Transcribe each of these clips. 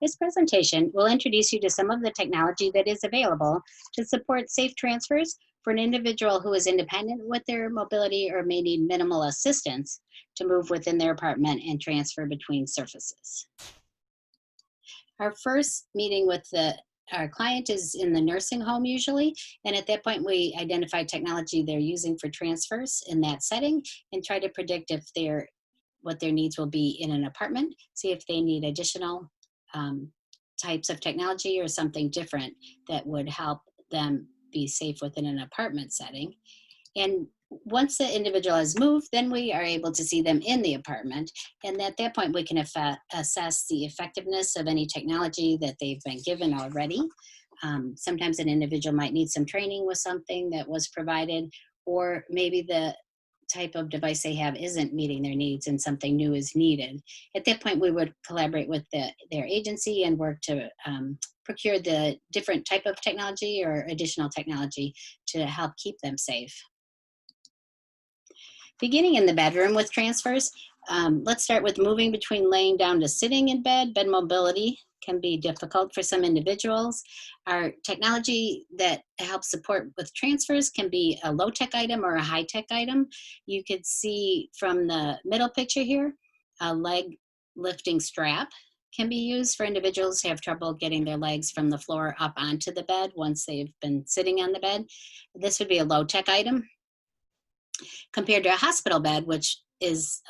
This presentation will introduce you to some of the technology that is available to support safe transfers for an individual who is independent with their mobility or may need minimal assistance to move within their apartment and transfer between surfaces. Our first meeting with our client is in the nursing home usually, and at that point we identify technology they're using for transfers in that setting and try to predict if what their needs will be in an apartment, see if they need additional types of technology or something different that would help them be safe within an apartment setting. And once the individual has moved, then we are able to see them in the apartment. And at that point, we can assess the effectiveness of any technology that they've been given already. Sometimes an individual might need some training with something that was provided, or maybe the type of device they have isn't meeting their needs and something new is needed. At that point, we would collaborate with their agency and work to procure the different type of technology or additional technology to help keep them safe. Beginning in the bedroom with transfers, let's start with moving between laying down to sitting in bed. Bed mobility can be difficult for some individuals. Our technology that helps support with transfers can be a low-tech item or a high-tech item. You could see from the middle picture here, a leg lifting strap can be used for individuals who have trouble getting their legs from the floor up onto the bed once they've been sitting on the bed. This would be a low-tech item. Compared to a hospital bed, which is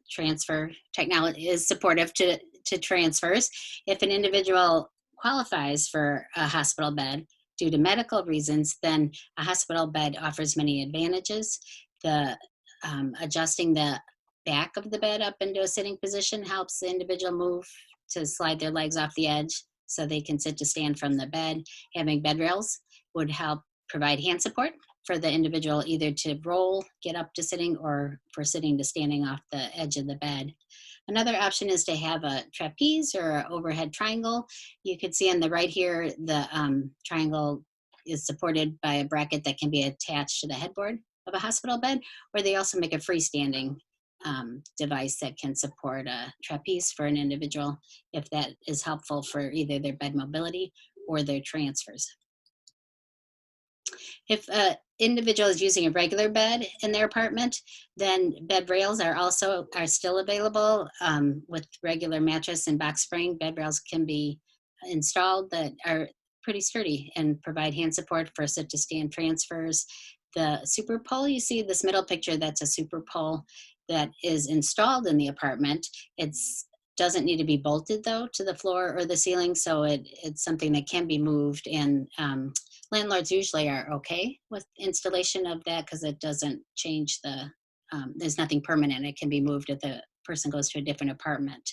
transfer technology, is supportive to transfers. If an individual qualifies for a hospital bed due to medical reasons, then a hospital bed offers many advantages. The adjusting the back of the bed up into a sitting position helps the individual move to slide their legs off the edge so they can sit to stand from the bed. Having bed rails would help provide hand support for the individual either to roll, get up to sitting, or for sitting to standing off the edge of the bed. Another option is to have a trapeze or an overhead triangle. You can see on the right here, the triangle is supported by a bracket that can be attached to the headboard of a hospital bed, or they also make a freestanding device that can support a trapeze for an individual if that is helpful for either their bed mobility or their transfers. If an individual is using a regular bed in their apartment, then bed rails are still available with regular mattress and box spring. Bed rails can be installed that are pretty sturdy and provide hand support for sit to stand transfers. The super pole, you see this middle picture, that's a super pole that is installed in the apartment. It's doesn't need to be bolted though to the floor or the ceiling, so it's something that can be moved, and landlords usually are okay with installation of that because it doesn't change there's nothing permanent. It can be moved if the person goes to a different apartment.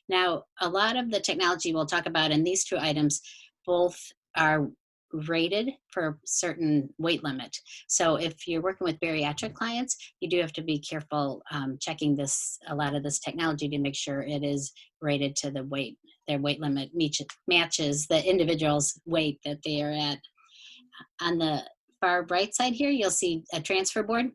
Now, a lot of the technology we'll talk about in these two items, both are rated for a certain weight limit. So if you're working with bariatric clients, you do have to be careful checking a lot of this technology to make sure it is rated to their weight limit matches the individual's weight that they are at. On the far right side here, you'll see a transfer board.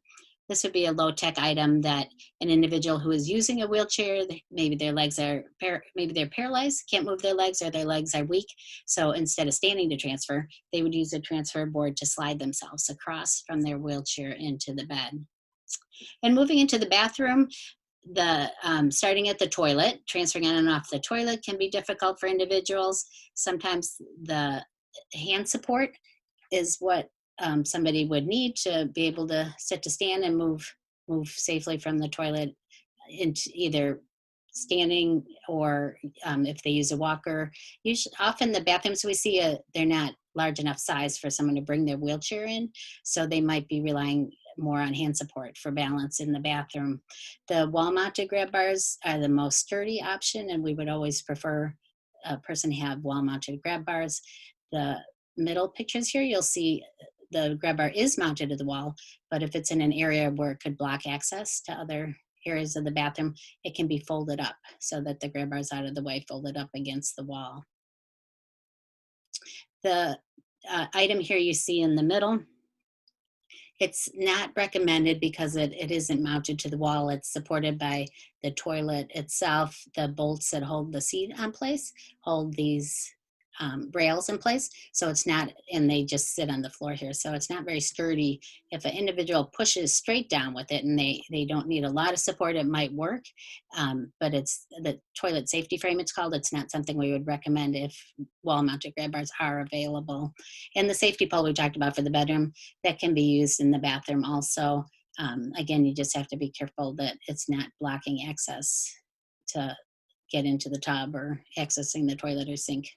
This would be a low-tech item that an individual who is using a wheelchair, maybe they're paralyzed, can't move their legs, or their legs are weak. So instead of standing to transfer, they would use a transfer board to slide themselves across from their wheelchair into the bed. And moving into the bathroom, starting at the toilet, transferring on and off the toilet can be difficult for individuals. Sometimes the hand support is what somebody would need to be able to sit to stand and move safely from the toilet into either standing or if they use a walker. Often the bathrooms we see, they're not large enough size for someone to bring their wheelchair in, so they might be relying more on hand support for balance in the bathroom. The wall-mounted grab bars are the most sturdy option, and we would always prefer a person have wall-mounted grab bars. The middle pictures here, you'll see the grab bar is mounted to the wall, but if it's in an area where it could block access to other areas of the bathroom, it can be folded up so that the grab bar is out of the way, folded up against the wall. The item here you see in the middle It's not recommended because it isn't mounted to the wall. It's supported by the toilet itself. The bolts that hold the seat on place hold these rails in place. So it's not, and they just sit on the floor here. So it's not very sturdy. If an individual pushes straight down with it and they don't need a lot of support, it might work. But it's the toilet safety frame, it's called. It's not something we would recommend if wall mounted grab bars are available. And the safety pole we talked about for the bedroom, that can be used in the bathroom also. Again, you just have to be careful that it's not blocking access to get into the tub or accessing the toilet or sink.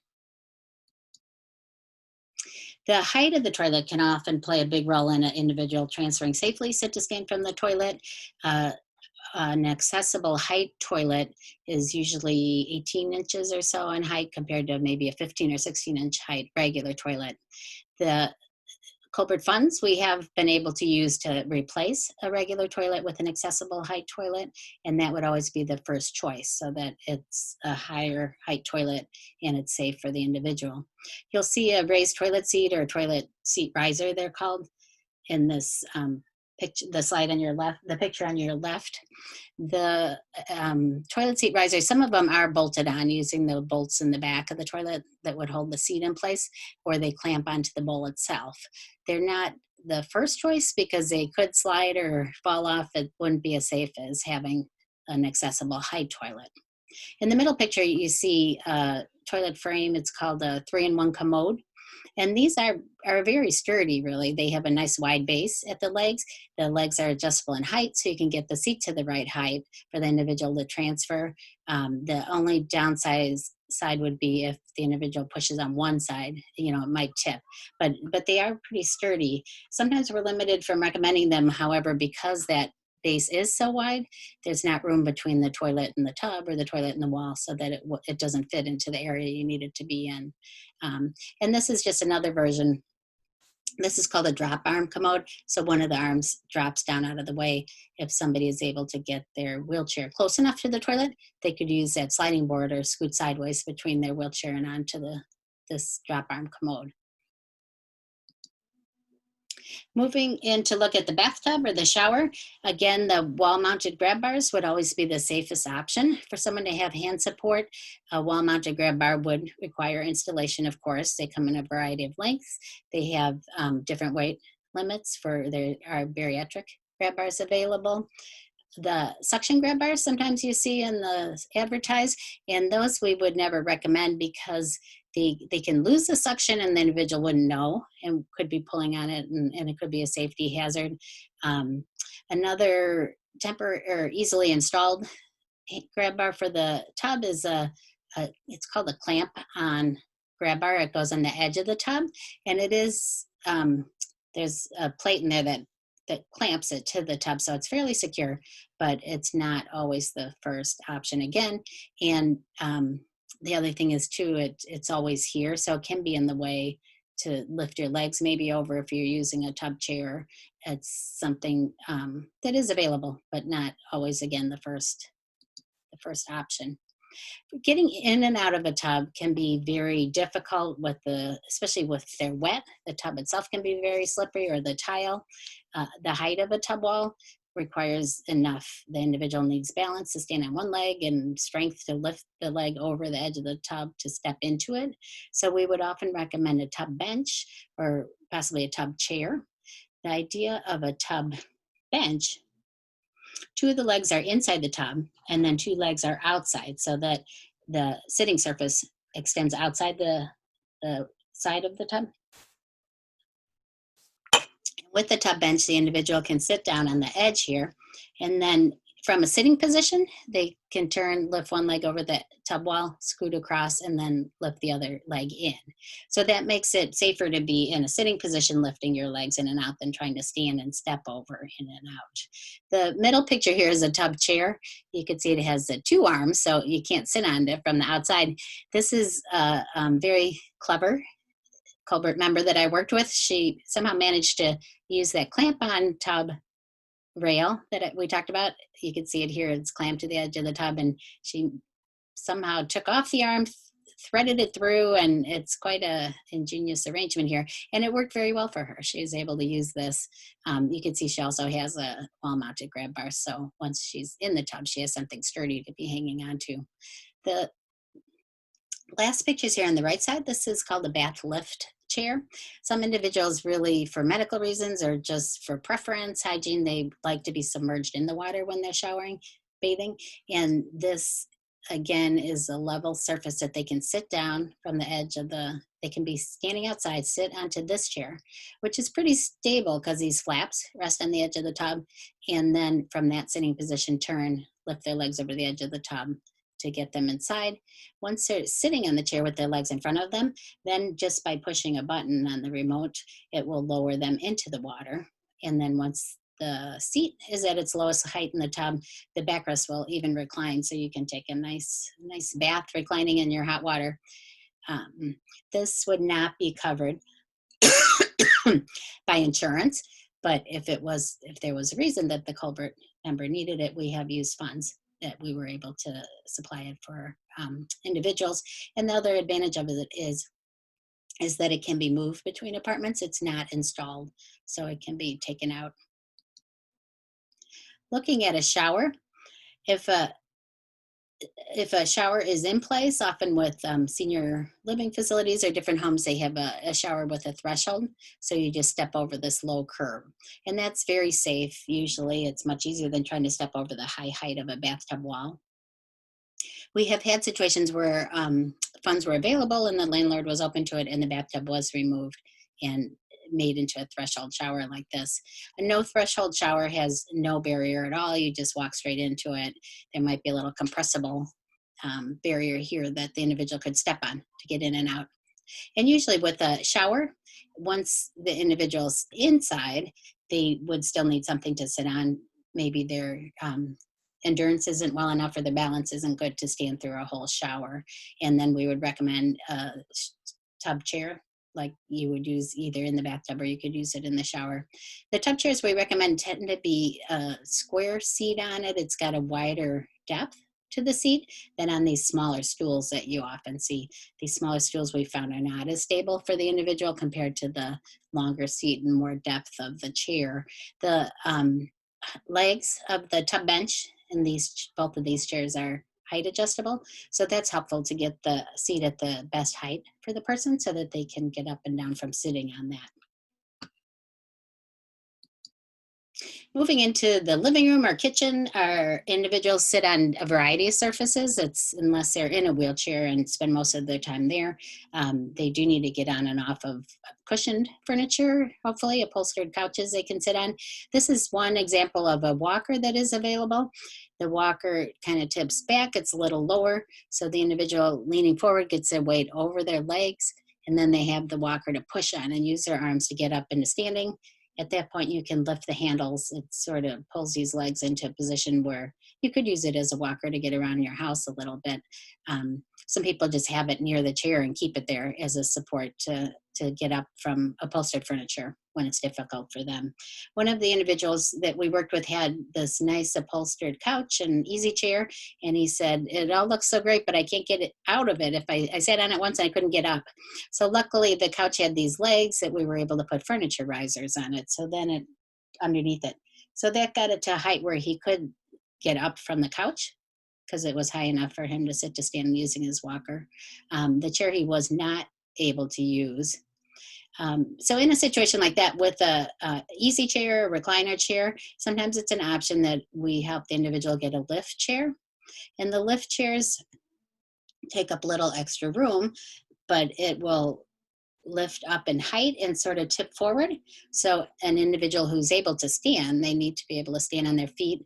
The height of the toilet can often play a big role in an individual transferring safely sit to stand from the toilet. Uh, an accessible height toilet is usually 18 inches or so in height compared to maybe a 15 or 16-inch height regular toilet. The Colbert funds we have been able to use to replace a regular toilet with an accessible height toilet, and that would always be the first choice so that it's a higher height toilet and it's safe for the individual. You'll see a raised toilet seat or a toilet seat riser, they're called, in this picture, the slide on your left, the picture on your left. The toilet seat risers, some of them are bolted on using the bolts in the back of the toilet that would hold the seat in place, or they clamp onto the bowl itself. They're not the first choice because they could slide or fall off. It wouldn't be as safe as having an accessible height toilet. In the middle picture, you see a toilet frame. It's called a 3-in-1 commode. And these are very sturdy, really. They have a nice wide base at the legs. The legs are adjustable in height, so you can get the seat to the right height for the individual to transfer. The only downside would be if the individual pushes on one side, you know, it might tip. But they are pretty sturdy. Sometimes we're limited from recommending them, however, because that base is so wide, there's not room between the toilet and the tub or the toilet and the wall so that it doesn't fit into the area you need it to be in. And this is just another version. This is called a drop arm commode. So one of the arms drops down out of the way. If somebody is able to get their wheelchair close enough to the toilet, they could use that sliding board or scoot sideways between their wheelchair and onto this drop arm commode. Moving in to look at the bathtub or the shower, again, the wall-mounted grab bars would always be the safest option for someone to have hand support. A wall-mounted grab bar would require installation, of course. They come in a variety of lengths. They have different weight limits there are bariatric grab bars available. The suction grab bars sometimes you see in the advertise, and those we would never recommend because they can lose the suction and the individual wouldn't know and could be pulling on it, and it could be a safety hazard. Another or easily installed grab bar for the tub is it's called a clamp on grab bar. It goes on the edge of the tub, and it is there's a plate in there that clamps it to the tub, so it's fairly secure, but it's not always the first option again. And the other thing is too, it's always here, so it can be in the way to lift your legs maybe over if you're using a tub chair. It's something that is available, but not always, again, the first option. Getting in and out of a tub can be very difficult especially with they're wet. The tub itself can be very slippery, or the tile. The height of a tub wall requires enough. The individual needs balance to stand on one leg and strength to lift the leg over the edge of the tub to step into it. So we would often recommend a tub bench or possibly a tub chair. The idea of a tub bench, 2 of the legs are inside the tub and then 2 legs are outside, so that the sitting surface extends outside the side of the tub. With the tub bench, the individual can sit down on the edge here, and then from a sitting position, they can lift one leg over the tub wall, scoot across, and then lift the other leg in. So that makes it safer to be in a sitting position, lifting your legs in and out, than trying to stand and step over in and out. The middle picture here is a tub chair. You can see it has 2 arms, so you can't sit on it from the outside. This is a very clever Colbert member that I worked with. She somehow managed to use that clamp-on tub rail that we talked about. You can see it here. It's clamped to the edge of the tub, and she somehow took off the arm, threaded it through, and it's quite a ingenious arrangement here. And it worked very well for her. She was able to use this. You can see she also has a wall-mounted grab bar, so once she's in the tub, she has something sturdy to be hanging onto. The last pictures here on the right side, this is called a bath lift chair. Some individuals really, for medical reasons or just for preference, hygiene, they like to be submerged in the water when they're showering, bathing. And this, again, is a level surface that they can sit down from the edge of they can be standing outside, sit onto this chair, which is pretty stable because these flaps rest on the edge of the tub. And then from that sitting position, turn, lift their legs over the edge of the tub to get them inside. Once they're sitting on the chair with their legs in front of them, then just by pushing a button on the remote, it will lower them into the water. And then once the seat is at its lowest height in the tub, the backrest will even recline, so you can take a nice bath reclining in your hot water. This would not be covered by insurance, but if there was a reason that the Colbert member needed it, we have used funds that we were able to supply it for individuals. And the other advantage of it is that it can be moved between apartments. It's not installed, so it can be taken out. Looking at a shower, if a shower is in place, often with senior living facilities or different homes, they have a shower with a threshold. So you just step over this low curb. And that's very safe. Usually it's much easier than trying to step over the high height of a bathtub wall. We have had situations where funds were available and the landlord was open to it and the bathtub was removed and made into a threshold shower like this. A no threshold shower has no barrier at all. You just walk straight into it. There might be a little compressible barrier here that the individual could step on to get in and out. And usually with a shower, once the individual's inside, they would still need something to sit on. Maybe their endurance isn't well enough or the balance isn't good to stand through a whole shower. And then we would recommend a tub chair, like you would use either in the bathtub or you could use it in the shower. The tub chairs we recommend tend to be a square seat on it. It's got a wider depth to the seat than on these smaller stools that you often see. These smaller stools we found are not as stable for the individual compared to the longer seat and more depth of the chair. The legs of the tub bench in both of these chairs are height adjustable. So that's helpful to get the seat at the best height for the person so that they can get up and down from sitting on that. Moving into the living room or kitchen, our individuals sit on a variety of surfaces. Unless they're in a wheelchair and spend most of their time there, they do need to get on and off of cushioned furniture, hopefully upholstered couches they can sit on. This is one example of a walker that is available. The walker kind of tips back, it's a little lower, so the individual leaning forward gets their weight over their legs, and then they have the walker to push on and use their arms to get up into standing. At that point, you can lift the handles. It sort of pulls these legs into a position where you could use it as a walker to get around your house a little bit. Some people just have it near the chair and keep it there as a support to get up from upholstered furniture when it's difficult for them. One of the individuals that we worked with had this nice upholstered couch and easy chair, and he said, it all looks so great, but I can't get it out of it. If I sat on it once, I couldn't get up. So luckily the couch had these legs that we were able to put furniture risers on it. So then it underneath it. So that got it to a height where he could get up from the couch because it was high enough for him to sit to stand using his walker. The chair he was not able to use. So in a situation like that with a easy chair, a recliner chair, sometimes it's an option that we help the individual get a lift chair. And the lift chairs take up a little extra room, but it will lift up in height and sort of tip forward. So an individual who's able to stand, they need to be able to stand on their feet.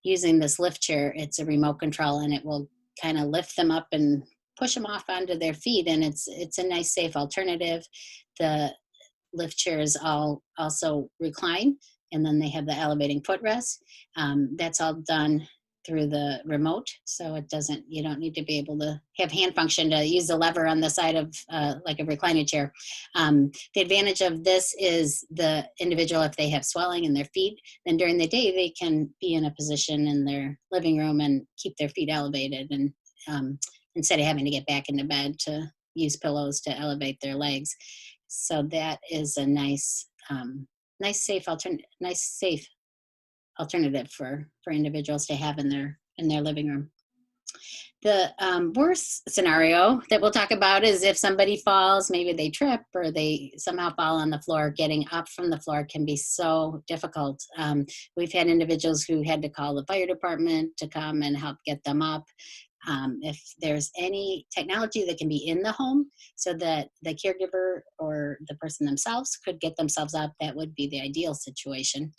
Using this lift chair, it's a remote control and it will kind of lift them up and push them off onto their feet. And it's a nice, safe alternative. The lift chairs also recline, and then they have the elevating footrest. That's all done through the remote, so you don't need to be able to have hand function to use the lever on the side of like a recliner chair. The advantage of this is the individual, if they have swelling in their feet, then during the day they can be in a position in their living room and keep their feet elevated and instead of having to get back into bed to use pillows to elevate their legs. So that is a nice, safe alternative for individuals to have in their living room. The worst scenario that we'll talk about is if somebody falls, maybe they trip or they somehow fall on the floor. Getting up from the floor can be so difficult. We've had individuals who had to call the fire department to come and help get them up. If there's any technology that can be in the home so that the caregiver or the person themselves could get themselves up, that would be the ideal situation.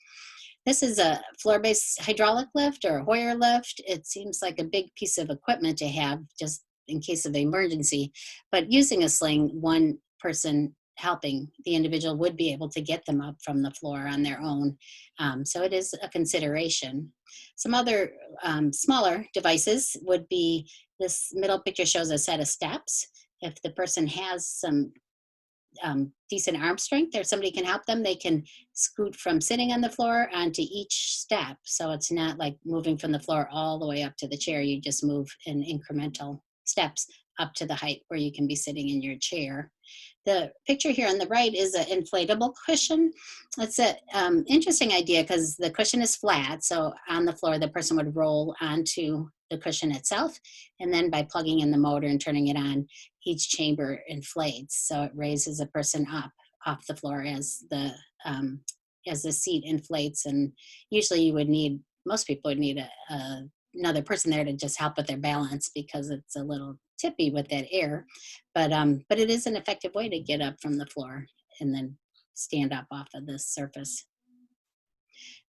This is a floor-based hydraulic lift or a Hoyer lift. It seems like a big piece of equipment to have just in case of emergency, but using a sling, one person helping the individual would be able to get them up from the floor on their own. So it is a consideration. Some other smaller devices would be, this middle picture shows a set of steps. If the person has some decent arm strength or somebody can help them, they can scoot from sitting on the floor onto each step. So it's not like moving from the floor all the way up to the chair. You just move in incremental steps up to the height where you can be sitting in your chair. The picture here on the right is an inflatable cushion. It's an interesting idea because the cushion is flat. So on the floor, the person would roll onto the cushion itself. And then by plugging in the motor and turning it on, each chamber inflates. So it raises a person up off the floor as the seat inflates. And usually you would need, most people would need another person there to just help with their balance because it's a little tippy with that air. But it is an effective way to get up from the floor and then stand up off of this surface.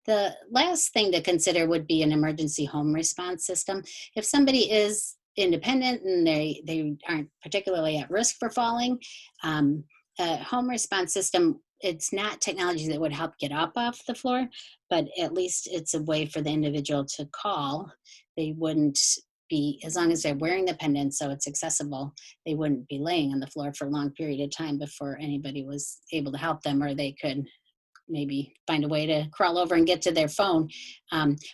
The last thing to consider would be an emergency home response system. If somebody is independent and they aren't particularly at risk for falling, a home response system, it's not technology that would help get up off the floor, but at least it's a way for the individual to call. They wouldn't be, as long as they're wearing the pendant so it's accessible, they wouldn't be laying on the floor for a long period of time before anybody was able to help them, or they could maybe find a way to crawl over and get to their phone.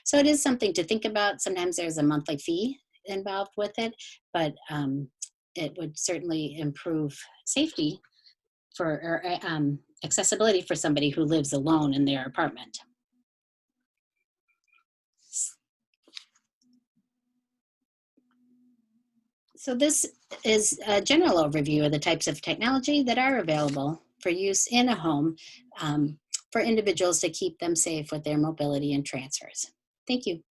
So it is something to think about. Sometimes there's a monthly fee involved with it, but it would certainly improve safety or accessibility for somebody who lives alone in their apartment. So this is a general overview of the types of technology that are available for use in a home for individuals to keep them safe with their mobility and transfers. Thank you.